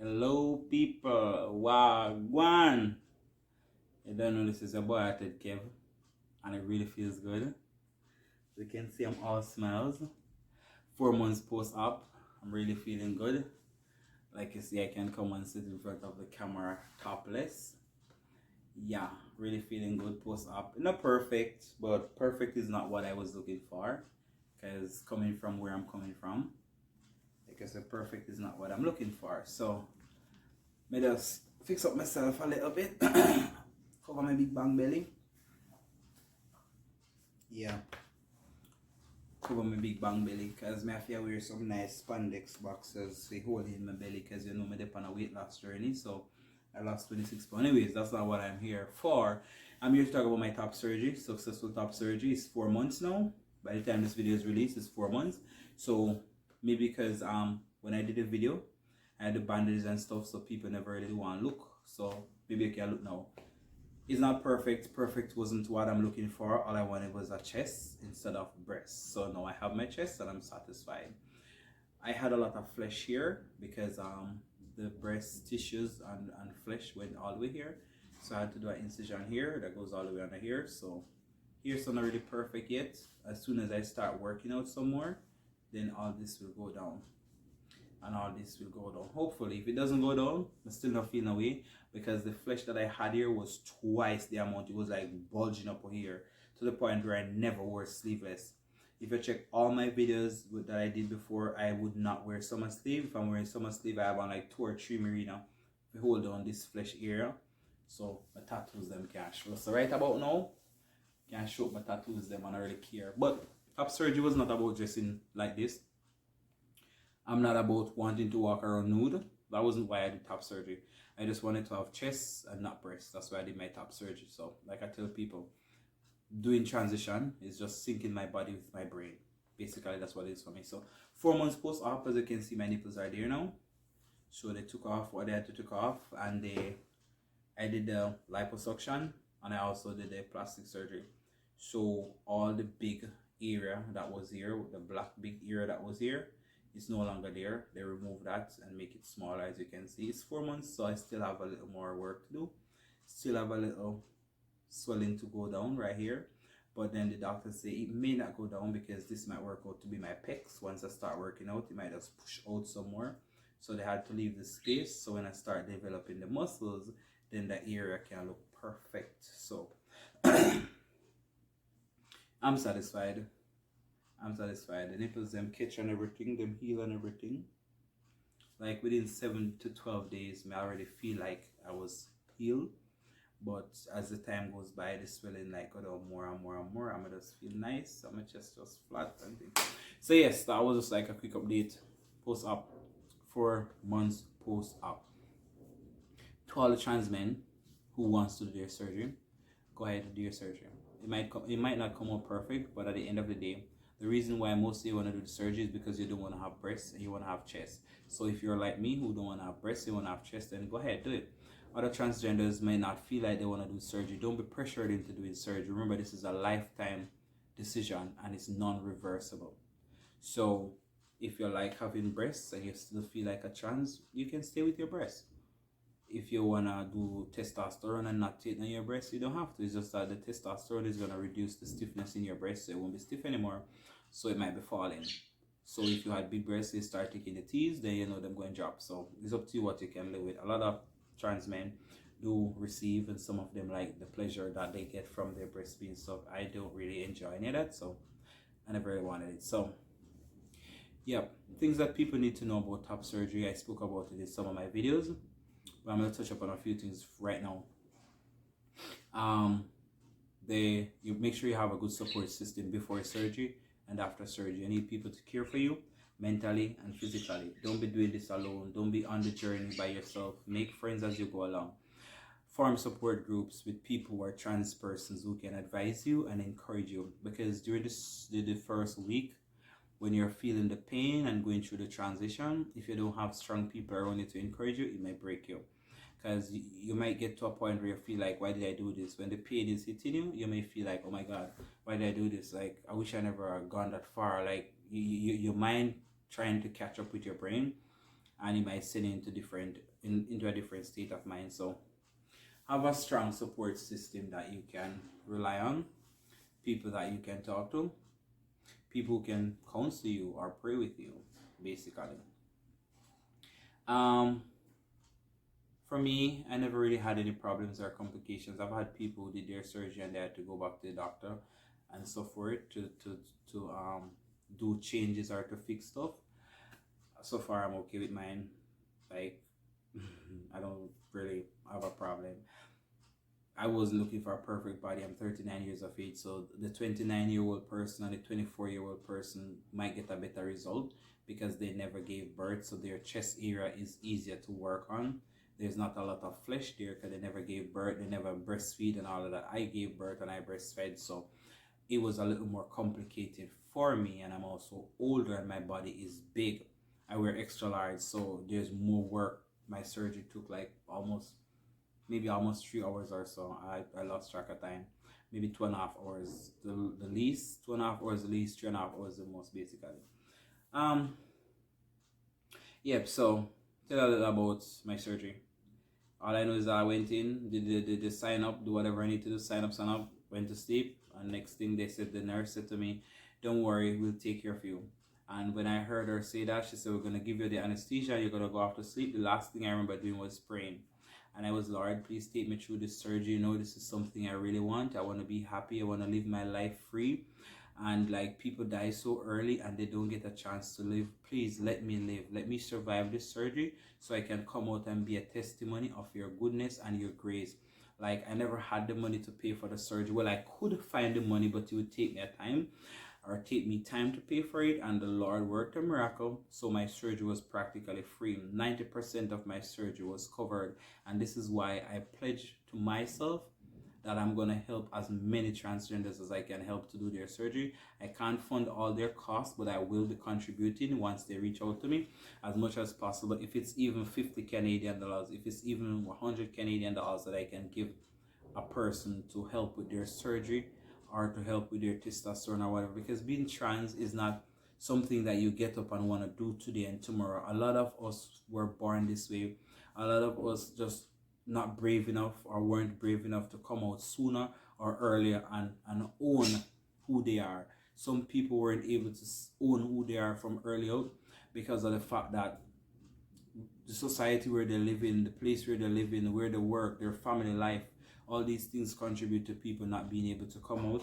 Hello people, wagwan. You don't know this is a boy Kev, and it really feels good. You can see I'm all smiles. 4 months post-op, I'm really feeling good. Like you see, I can come and sit in front of the camera topless. Yeah, really feeling good post-op. Not perfect, but perfect is not what I was looking for. Because coming from where I'm coming from, because the perfect is not what I'm looking for. So I just fix up myself a little bit. Cover my big bang belly. Yeah. Cover my big bang belly because I have to wear some nice spandex boxes to hold in my belly because you know I'm on a weight loss journey. So I lost 26 pounds. Anyways, that's not what I'm here for. I'm here to talk about my top surgery. Successful top surgery. It's 4 months now. By the time this video is released, it's 4 months. So maybe because when I did the video, I had the bandages and stuff, so people never really want to look. So maybe I can look now. It's not perfect. Perfect wasn't what I'm looking for. All I wanted was a chest instead of breast. So now I have my chest and I'm satisfied. I had a lot of flesh here because the breast tissues and flesh went all the way here. So I had to do an incision here that goes all the way under here. So here's not really perfect yet. As soon as I start working out some more, then all this will go down. And all this will go down. Hopefully, if it doesn't go down, I'm still not feeling away because the flesh that I had here was twice the amount. It was like bulging up here to the point where I never wore sleeveless. If you check all my videos that I did before, I would not wear summer sleeve. If I'm wearing summer sleeve, I have on like 2 or 3 merino to hold on this flesh area. So my tattoos them can't show. So right about now, can't show my tattoos them and I really care. But top surgery was not about dressing like this. I'm not about wanting to walk around nude. That wasn't why I did top surgery. I just wanted to have chest and not breasts. That's why I did my top surgery. So, like I tell people, doing transition is just syncing my body with my brain. Basically, that's what it is for me. So, 4 months post-op, as you can see, my nipples are there now. So they took off what they had to take off, and I did the liposuction, and I also did the plastic surgery. So all the big area that was here, the black big area that was here, it's no longer there. They remove that and make it smaller. As you can see, it's 4 months, so I still have a little more work to do. Still have a little swelling to go down right here, but then the doctor say it may not go down because this might work out to be my pecs. Once I start working out, it might just push out some more, so they had to leave the space. So when I start developing the muscles, then the area can look perfect. So I'm satisfied. The nipples them catch and everything, them heal and everything. Like within 7 to 12 days, I already feel like I was healed. But as the time goes by, the swelling like go down more and more and more. I'm just feel nice. My chest just flat and things. So yes, that was just like a quick update post-op. 4 months post-op. To all the trans men who wants to do their surgery, go ahead and do your surgery. It might not come out perfect, but at the end of the day, the reason why most of you want to do the surgery is because you don't want to have breasts and you want to have chest. So if you're like me who don't want to have breasts, you want to have chest, then go ahead, do it. Other transgenders may not feel like they want to do surgery. Don't be pressured into doing surgery. Remember, this is a lifetime decision and it's non-reversible. So if you like having breasts and you still feel like a trans, you can stay with your breasts. If you want to do testosterone and not take on your breast, you don't have to. It's just that the testosterone is going to reduce the stiffness in your breast, so it won't be stiff anymore, so it might be falling. So if you had big breasts, you start taking the T's, then you know them going to drop. So it's up to you what you can live with. A lot of trans men do receive, and some of them like the pleasure that they get from their breast being stuff. I don't really enjoy any of that, so I never really wanted it. So yeah, things that people need to know about top surgery, I spoke about it in some of my videos. But I'm going to touch up on a few things right now. You make sure you have a good support system before surgery and after surgery. You need people to care for you mentally and physically. Don't be doing this alone. Don't be on the journey by yourself. Make friends as you go along. Form support groups with people who are trans persons who can advise you and encourage you. Because during the first week, when you're feeling the pain and going through the transition, if you don't have strong people around you to encourage you, it might break you. Because you might get to a point where you feel like, why did I do this? When the pain is hitting you, you may feel like, oh my God, why did I do this? Like, I wish I never gone that far. Like, your mind trying to catch up with your brain. and it might send you into a different state of mind. So have a strong support system that you can rely on, people that you can talk to, people who can counsel you or pray with you, basically. For me, I never really had any problems or complications. I've had people who did their surgery and they had to go back to the doctor and so forth to do changes or to fix stuff. So far, I'm okay with mine. Like, I don't really have a problem. I wasn't looking for a perfect body. I'm 39 years of age, so the 29-year-old person and the 24-year-old person might get a better result because they never gave birth, so their chest area is easier to work on. There's not a lot of flesh there because they never gave birth, they never breastfeed and all of that. I gave birth and I breastfed, so it was a little more complicated for me, and I'm also older and my body is big. I wear extra large, so there's more work. My surgery took like maybe almost 3 hours or so. I lost track of time. Maybe 2.5 hours the least, 2.5 hours the least, 3.5 hours the most, basically. Yep, so tell a little about my surgery. All I know is that I went in, did the sign up, do whatever I need to do, sign up, went to sleep, and next thing the nurse said to me, don't worry, we'll take care of you. And when I heard her say that, she said, we're going to give you the anesthesia, you're going to go off to sleep. The last thing I remember doing was praying. And I was, Lord, please take me through this surgery. You know, this is something I really want. I want to be happy. I want to live my life free. And like, people die so early and they don't get a chance to live. Please let me live. Let me survive this surgery so I can come out and be a testimony of your goodness and your grace. Like, I never had the money to pay for the surgery. Well, I could find the money, but it would take me time to pay for it, and the Lord worked a miracle, so my surgery was practically free. 90% of my surgery was covered, and this is why I pledged to myself that I'm going to help as many transgenders as I can help to do their surgery. I can't fund all their costs, but I will be contributing once they reach out to me as much as possible. If it's even 50 Canadian dollars, if it's even 100 Canadian dollars that I can give a person to help with their surgery or to help with their testosterone or whatever, because being trans is not something that you get up and want to do today and tomorrow. A lot of us were born this way. A lot of us just not brave enough or weren't brave enough to come out sooner or earlier and own who they are. Some people weren't able to own who they are from early out because of the fact that the society where they live in, the place where they live in, where they work, their family life, all these things contribute to people not being able to come out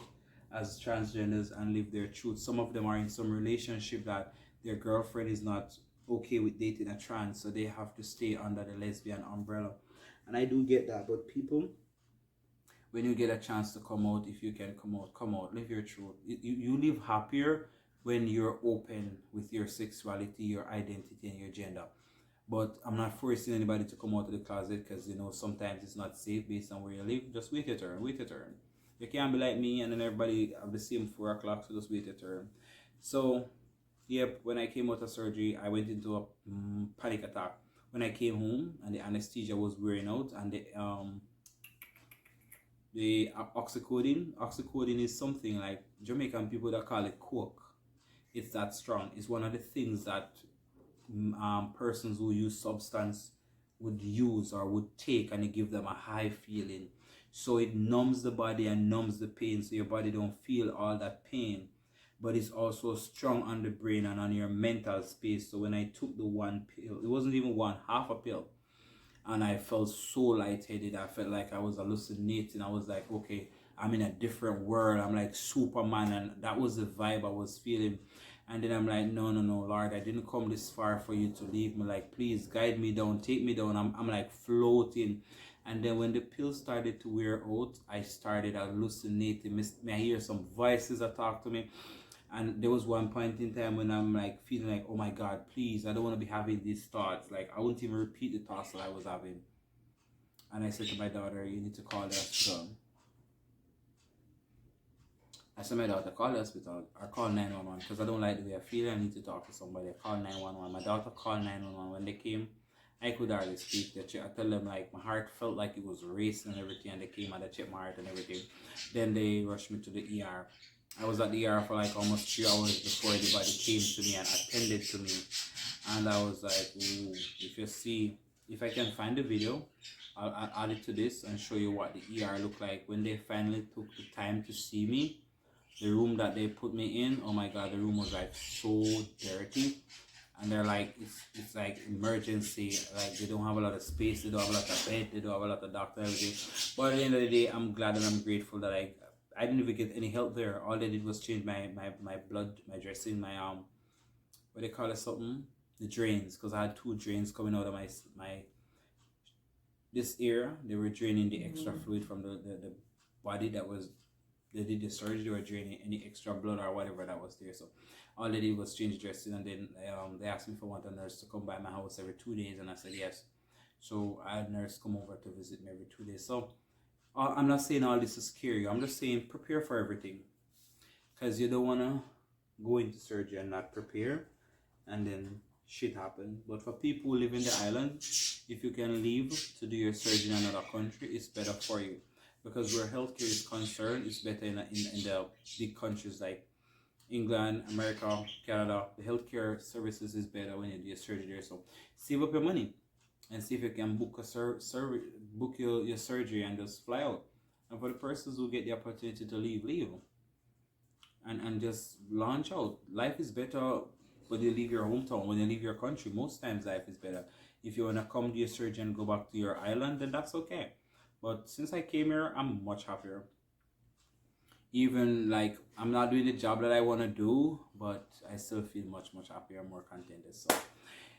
as transgenders and live their truth. Some of them are in some relationship that their girlfriend is not okay with dating a trans, so they have to stay under the lesbian umbrella. And I do get that, but people, when you get a chance to come out, if you can come out, live your truth. You live happier when you're open with your sexuality, your identity, and your gender. But I'm not forcing anybody to come out of the closet because, you know, sometimes it's not safe based on where you live. Just wait your turn, wait your turn. You can't be like me and then everybody have the same 4 o'clock, so just wait your turn. So, yep, when I came out of surgery, I went into a panic attack. When I came home and the anesthesia was wearing out and the oxycodone is something like Jamaican people that call it coke. It's that strong. It's one of the things that persons who use substance would use or would take, and it give them a high feeling. So it numbs the body and numbs the pain, so your body don't feel all that pain. But it's also strong on the brain and on your mental space. So when I took the one pill, it wasn't even one, half a pill, and I felt so lightheaded. I felt like I was hallucinating. I was like, okay, I'm in a different world. I'm like Superman, and that was the vibe I was feeling. And then I'm like, no, Lord, I didn't come this far for you to leave me. Like, please guide me down, take me down. I'm like floating. And then when the pill started to wear out, I started hallucinating. I hear some voices that talk to me. And there was one point in time when I'm like feeling like, oh my God, please, I don't want to be having these thoughts. Like, I wouldn't even repeat the thoughts that I was having. And I said to my daughter, you need to call the hospital. I said, my daughter, call the hospital or call 911 because I don't like the way I feel. I need to talk to somebody. I called 911. My daughter called 911. When they came, I could hardly speak. I tell them, like, my heart felt like it was racing and everything. And they came and they checked my heart and everything. Then they rushed me to the ER. I was at the ER for like almost 3 hours before anybody came to me and attended to me. And I was like, ooh, if I can find the video, I'll add it to this and show you what the ER looked like when they finally took the time to see me. The room that they put me in, oh my god, the room was like so dirty. And they're like, it's like emergency, like they don't have a lot of space, they don't have a lot of bed, they don't have a lot of doctor, everything. But at the end of the day, I'm glad and I'm grateful that I didn't even get any help there. All they did was change my blood, my dressing, my what they call it, something, the drains, because I had 2 drains coming out of my this ear. They were draining the extra fluid from the body that was, they did the surgery, they were draining any extra blood or whatever that was there. So all they did was change dressing, and then they asked me if I want a nurse to come by my house every 2 days, and I said yes. So I had a nurse come over to visit me every 2 days. So I'm not saying all this to scare you. I'm just saying prepare for everything, because you don't want to go into surgery and not prepare, and then shit happen. But for people who live in the island, if you can leave to do your surgery in another country, it's better for you, because where healthcare is concerned, it's better in the big countries like England, America, Canada. The healthcare services is better when you do your surgery there. So save up your money and see if you can book book your surgery and just fly out. And for the persons who get the opportunity to leave and just launch out. Life is better when you leave your hometown, when you leave your country. Most times life is better. If you want to come to your surgery and go back to your island, then that's okay. But since I came here, I'm much happier. Even like I'm not doing the job that I want to do, but I still feel much happier, more contented. So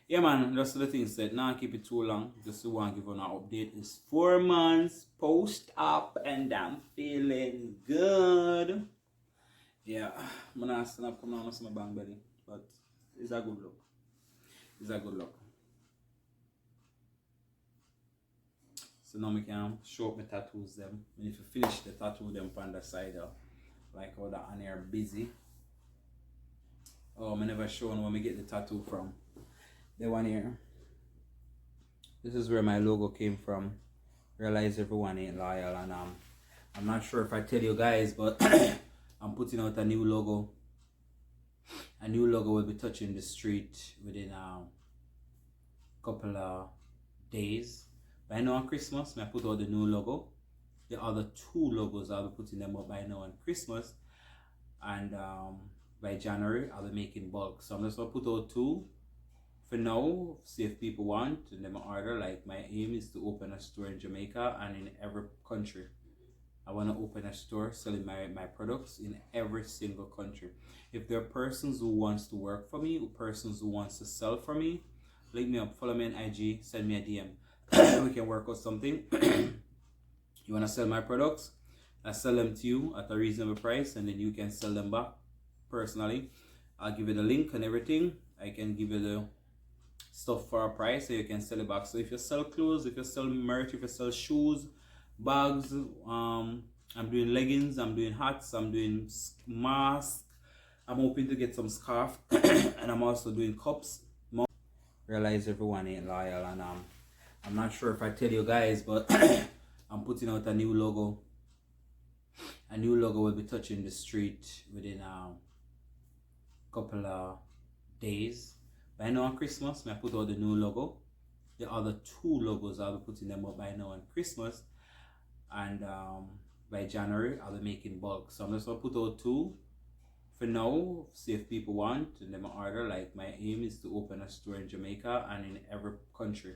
yeah, man, just the things that now keep it too long. Just want to give you an update. It's 4 months post-op and I'm feeling good. Yeah, I'm gonna stand up, come down with my bang belly, but it's a good look. It's a good look. So now we can show up my tattoos them. And if you finish the tattoo them on the side, like how that on here busy. Oh, I never shown where me get the tattoo from. The one here. This is where my logo came from. Realize everyone ain't loyal, and I'm not sure if I tell you guys, but I'm putting out a new logo. A new logo will be touching the street within a couple of days. By now on Christmas, I put out the new logo. The other 2 logos I'll be putting them up by now on Christmas, and by January I'll be making bulk. So I'm just gonna put out 2 for now, see if people want, and then order. Like my aim is to open a store in Jamaica and in every country. I want to open a store selling my products in every single country. If there are persons who wants to work for me, or persons who wants to sell for me, link me up, follow me on IG, send me a DM. We can work out something. You want to sell my products? I sell them to you at a reasonable price, and then you can sell them back personally. I'll give you the link and everything. I can give you the stuff for a price, so you can sell it back. So if you sell clothes, if you sell merch, if you sell shoes, bags, I'm doing leggings, I'm doing hats, I'm doing masks. I'm hoping to get some scarf, and I'm also doing cups. Realize everyone ain't loyal, and I'm not sure if I tell you guys, but I'm putting out a new logo. A new logo will be touching the street within a couple of days. By now on Christmas, I put out the new logo. The other 2 logos I'll be putting them up by now on Christmas, and by January I'll be making bulk. So I'm just gonna put out 2 for now, see if people want, and then order. Like my aim is to open a store in Jamaica and in every country.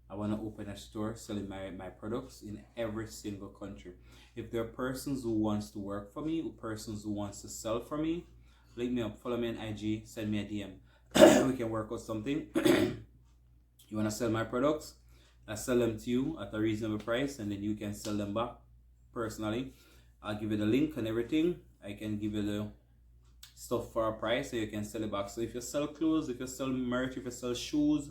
I want to open a store selling my products in every single country. If there are persons who wants to work for me, or persons who wants to sell for me, link me up, follow me on IG, send me a DM. We can work out something. You want to sell my products? I sell them to you at a reasonable price, and then you can sell them back personally. I'll give you the link and everything. I can give you the stuff for a price, so you can sell it back. So if you sell clothes, if you sell merch, if you sell shoes,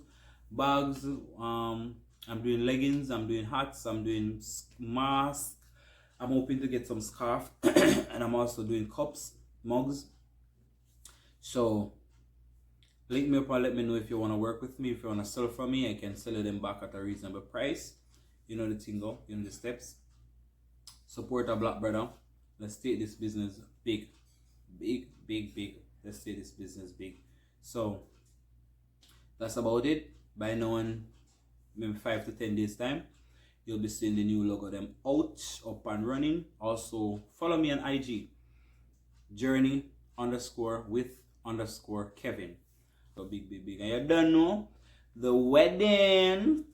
bags, I'm doing leggings, I'm doing hats, I'm doing masks. I'm hoping to get some scarf, and I'm also doing cups, mugs. So link me up and let me know if you want to work with me. If you want to sell from me, I can sell them back at a reasonable price. You know the thing, you know the steps. Support a black brother. Let's take this business big. Big, big, big. Let's say this business big. So that's about it. By now, in maybe 5 to 10 days time, you'll be seeing the new logo them out, up and running. Also, follow me on IG, journey_with_Kevin. So big, big, big. And you don't know the wedding.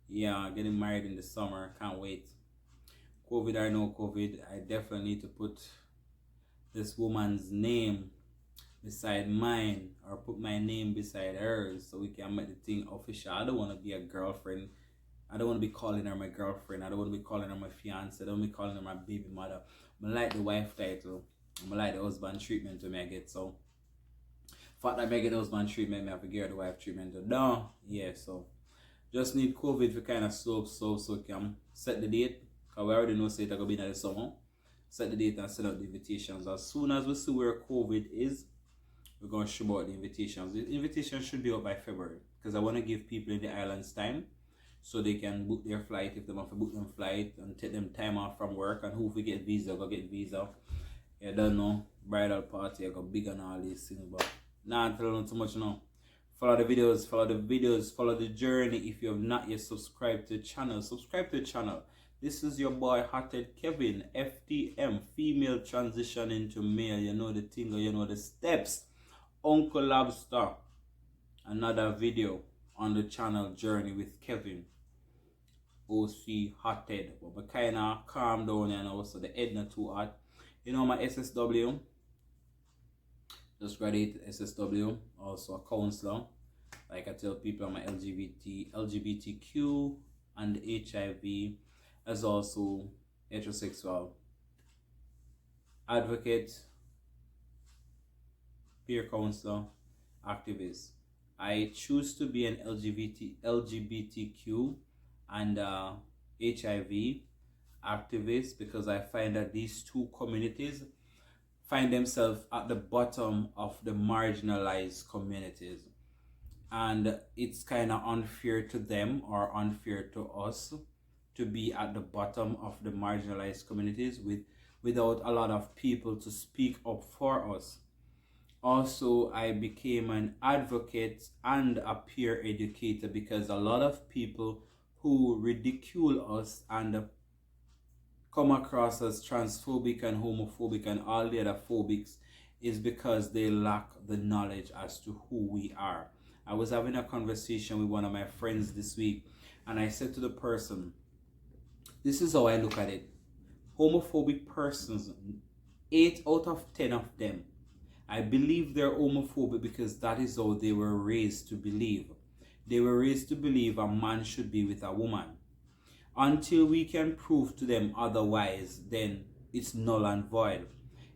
Yeah, getting married in the summer. Can't wait. COVID or no COVID, I definitely need to put this woman's name beside mine, or put my name beside hers, so we can make the thing official. I don't want to be a girlfriend. I don't want to be calling her my girlfriend. I don't want to be calling her my fiance. I don't want to be calling her my baby mother. I like the wife title. I like the husband treatment to me I get. So fact that I get the husband treatment, I have to give her the wife treatment. No, yeah. So just need COVID to kind of so can set the date. Because we already know it's going to be in the summer. Set the date and send out the invitations. As soon as we see where COVID is, we're going to show out the invitations. The invitations should be out by February, because I want to give people in the islands time so they can book their flight if they want to book them flight, and take them time off from work. And who if we get visa, go get visa. I don't know, bridal party, I got big and all these things, but nah, I'm telling you too much now. Follow the videos, follow the journey. If you have not yet subscribed to the channel, subscribe to the channel. This is your boy Hothead Kevin, FTM, female transition into male. You know the thing, you know the steps. Uncle Lobster, another video on the channel Journey with Kevin. OC Hothead, but I kind of calm down and also the head not too hot. You know my SSW, just graduated SSW, also a counselor. Like I tell people, I'm a LGBTQ and HIV, as also heterosexual, advocate, peer counselor, activist. I choose to be an LGBTQ and HIV activist because I find that these two communities find themselves at the bottom of the marginalized communities, and it's kind of unfair to them or unfair to us to be at the bottom of the marginalized communities without a lot of people to speak up for us. Also, I became an advocate and a peer educator because a lot of people who ridicule us and come across as transphobic and homophobic and all the other phobics is because they lack the knowledge as to who we are. I was having a conversation with one of my friends this week, and I said to the person, this is how I look at it. Homophobic persons, 8 out of 10 of them, I believe they're homophobic because that is how they were raised to believe. They were raised to believe a man should be with a woman. Until we can prove to them otherwise, then it's null and void.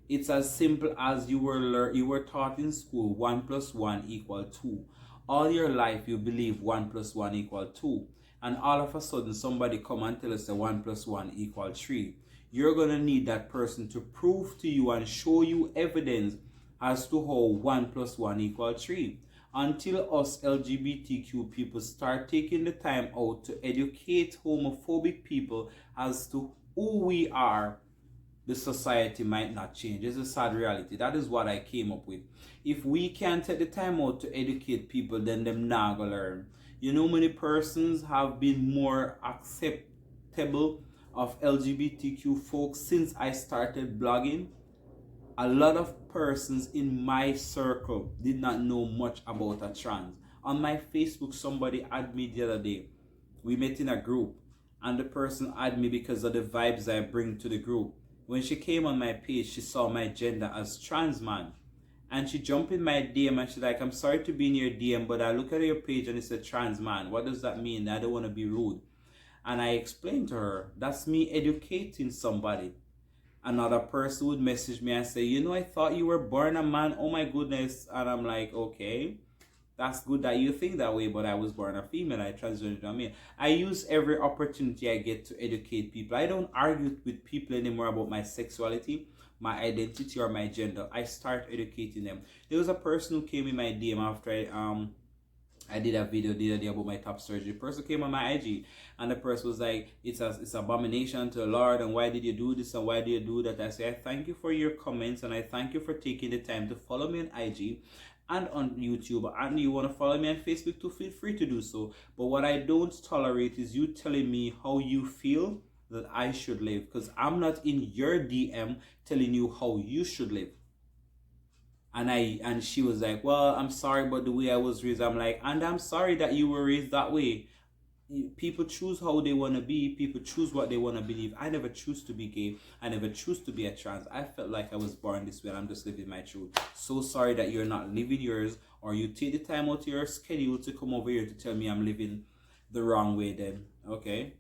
It's as simple as you were taught in school 1 + 1 = 2. All your life you believe 1 + 1 = 2. And all of a sudden somebody come and tell us that 1 + 1 = 3. You're going to need that person to prove to you and show you evidence as to how 1 + 1 = 3. Until us LGBTQ people start taking the time out to educate homophobic people as to who we are, the society might not change. It's a sad reality. That is what I came up with. If we can't take the time out to educate people, then them not gonna learn. You know, many persons have been more acceptable of LGBTQ folks since I started blogging. A lot of persons in my circle did not know much about a trans. On my Facebook, somebody added me the other day. We met in a group, and the person added me because of the vibes I bring to the group. When she came on my page, she saw my gender as trans man. And she jumped in my DM and she's like, I'm sorry to be in your DM, but I look at your page and it's a trans man. What does that mean? I don't want to be rude. And I explained to her, that's me educating somebody. Another person would message me and say, you know, I thought you were born a man. Oh my goodness. And I'm like, okay, that's good that you think that way, but I was born a female. I transgendered to a male. I use every opportunity I get to educate people. I don't argue with people anymore about my sexuality, my identity, or my gender. I start educating them. There was a person who came in my DM after I did a video the other day about my top surgery. The person came on my IG and the person was like, it's abomination to the Lord, and why did you do this and why did you do that? I say, I thank you for your comments and I thank you for taking the time to follow me on IG and on YouTube, and you want to follow me on Facebook too, feel free to do so. But what I don't tolerate is you telling me how you feel that I should live, because I'm not in your DM telling you how you should live. And she was like, well, I'm sorry about the way I was raised. I'm like, and I'm sorry that you were raised that way. People choose how they want to be. People choose what they want to believe. I never choose to be gay. I never choose to be a trans. I felt like I was born this way and I'm just living my truth. So sorry that you're not living yours, or you take the time out of your schedule to come over here to tell me I'm living the wrong way then. Okay?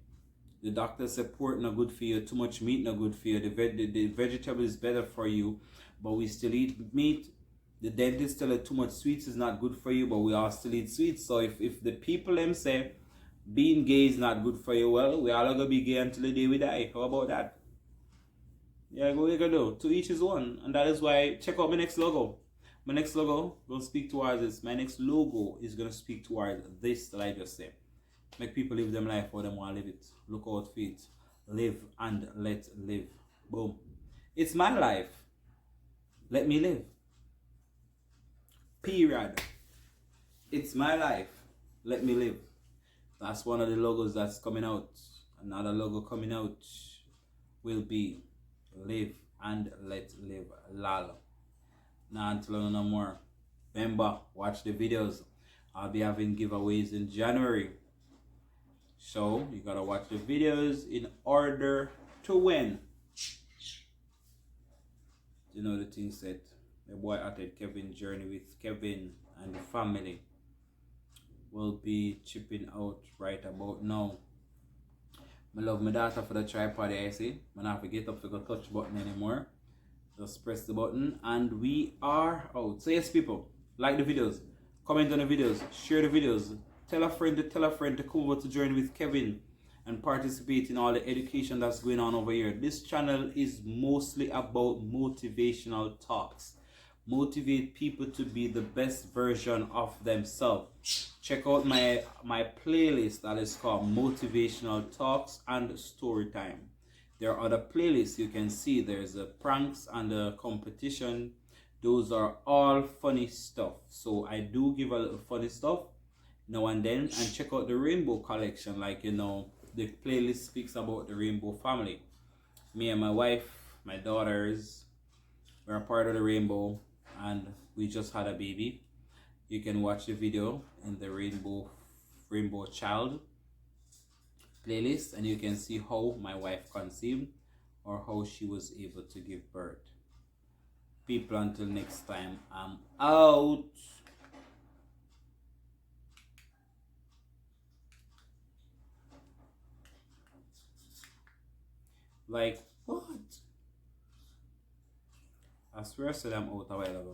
The doctor said pork not good for you, too much meat not good for you, the vegetable is better for you, but we still eat meat. The dentist tell us too much sweets is not good for you, but we all still eat sweets. So if the people them say being gay is not good for you, well, we all gonna be gay until the day we die. How about that? Yeah, go you gonna do. To each his own. And that is why check out my next logo. My next logo gonna speak towards this. My next logo is gonna speak towards this that I just said. Make people live them life how them want to live it. Look out for it. Live and let live. Boom. It's my life. Let me live. Period. It's my life. Let me live. That's one of the logos that's coming out. Another logo coming out will be live and let live. Lal. Now until no more. Remember, watch the videos. I'll be having giveaways in January. So you gotta watch the videos in order to win. You know the thing said. My boy Kevin, Journey with Kevin and the family will be chipping out right about now. I love my daughter for the tripod, I see. I don't have to get up to go touch button anymore. Just press the button and we are out. So yes, people, like the videos, comment on the videos, share the videos, tell a friend to come over to Journey with Kevin and participate in all the education that's going on over here. This channel is mostly about motivational talks. Motivate people to be the best version of themselves. Check out my playlist that is called Motivational Talks and Story Time. There are other playlists you can see. There's a pranks and a competition. Those are all funny stuff. So I do give a little funny stuff now and then. And check out the Rainbow Collection. Like, you know, the playlist speaks about the Rainbow family. Me and my wife, my daughters, we're a part of the Rainbow. And we just had a baby. You can watch the video in the Rainbow Child playlist, and you can see how my wife conceived or how she was able to give birth. People, until next time, I'm out. Like what? I swear I said I'm out a while ago.